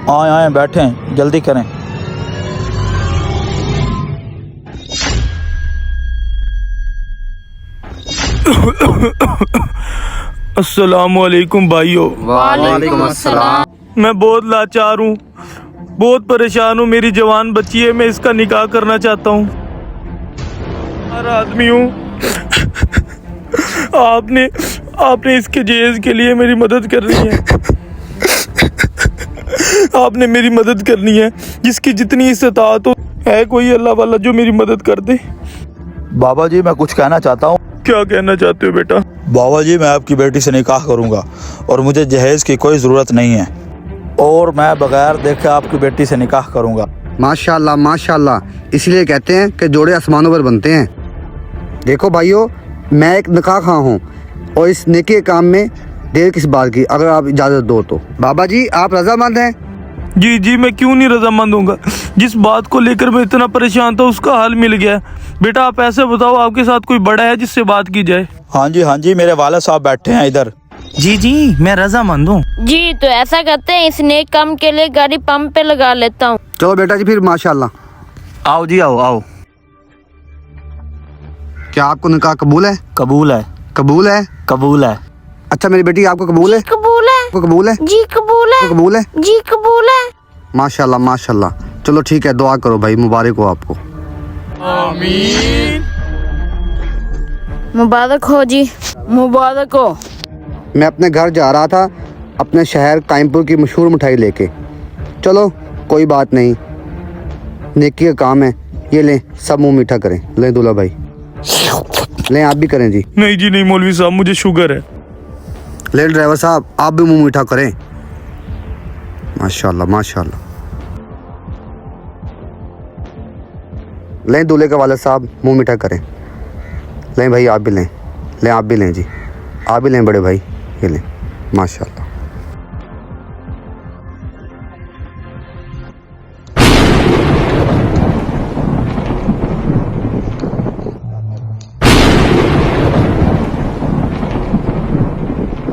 आए आए बैठे हैं, जल्दी करें। अस्सलामुअलैकुम भाइयों। वालेकुम अस्सलाम। मैं बहुत लाचार हूँ, बहुत परेशान हूँ। मेरी जवान बच्ची है, मैं इसका निकाह करना चाहता हूँ। हर आदमी हूँ। आपने इसके जहेज के लिए मेरी मदद करनी है। आपने मेरी मदद करनी है, जिसकी जितनी इस्तात हो। है कोई अल्लाह वाला जो मेरी मदद कर दे? बाबा जी, मैं कुछ कहना चाहता हूँ। क्या कहना चाहते हो बेटा? बाबा जी, मैं आपकी बेटी से निकाह करूँगा और मुझे जहेज की कोई ज़रूरत नहीं है, और मैं बगैर देखे आपकी बेटी से निकाह करूँगा। माशाल्लाह माशाल्लाह, इसलिए कहते हैं कि जोड़े आसमानों पर बनते हैं। देखो भाइयों, मैं एक निकाह खां हूँ और इस नेकी के काम में देर किस बात की, अगर आप इजाज़त दो तो। बाबा जी, आप रजामंद हैं? जी जी, मैं क्यों नहीं रजामंद होऊंगा। जिस बात को लेकर मैं इतना परेशान था उसका हल मिल गया। बेटा आप ऐसे बताओ, आपके साथ कोई बड़ा है जिससे बात की जाए? हाँ जी, मेरे वाले साहब बैठे हैं इधर। जी जी, मैं रजामंद हूँ। जी, तो ऐसा करते हैं, इस नेक काम के लिए गाड़ी पंप पे लगा लेता हूँ। चलो बेटा जी, फिर माशाल्लाह। आओ जी, आओ। क्या आपको निकाह कबूल है? कबूल है। कबूल है? कबूल है। अच्छा मेरी बेटी, आपको कबूल है? कबूल है। आपको कबूल है? जी कबूल है। आपको कबूल है? जी कबूल है। माशाल्लाह माशाल्लाह। चलो ठीक है, दुआ करो भाई, मुबारक हो आपको। आमीन। मुबारक हो जी, मुबारक हो। मैं अपने घर जा रहा था, अपने शहर कायमपुर की मशहूर मिठाई लेके। चलो कोई बात नहीं, नेकी का काम है। ये लें, सब मुंह मीठा करें। लें दूल्हा भाई, लें आप भी करें जी। नहीं जी नहीं मौलवी साहब, मुझे शुगर है। ले ड्राइवर साहब, आप भी मुंह मीठा करें। माशाल्लाह माशाल्लाह। लें दूल्हे के वाले साहब, मुंह मीठा करें। लें भाई, आप भी लें। लें आप भी लें जी, आप भी लें बड़े भाई, ये लें। माशाल्लाह।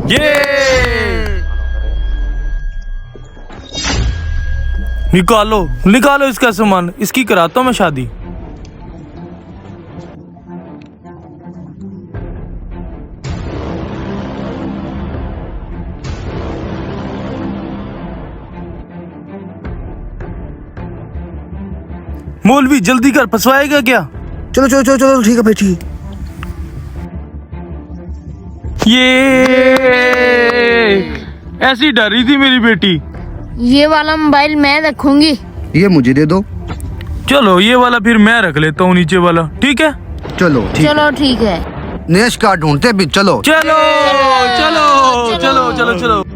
ये निकालो इसका सामान, इसकी कराता हूँ मैं शादी। मौलवी जल्दी कर, फंसवाएगा क्या? चलो चलो चलो चलो, ठीक है भाई, ठीक। ये ऐसी डर रही थी मेरी बेटी। ये वाला मोबाइल मैं रखूंगी। ये मुझे दे दो। चलो ये वाला फिर मैं रख लेता हूँ, नीचे वाला। ठीक है चलो ठीक। चलो ठीक है। नेश का ढूंढते भी। चलो चलो चलो चलो चलो चलो चलो।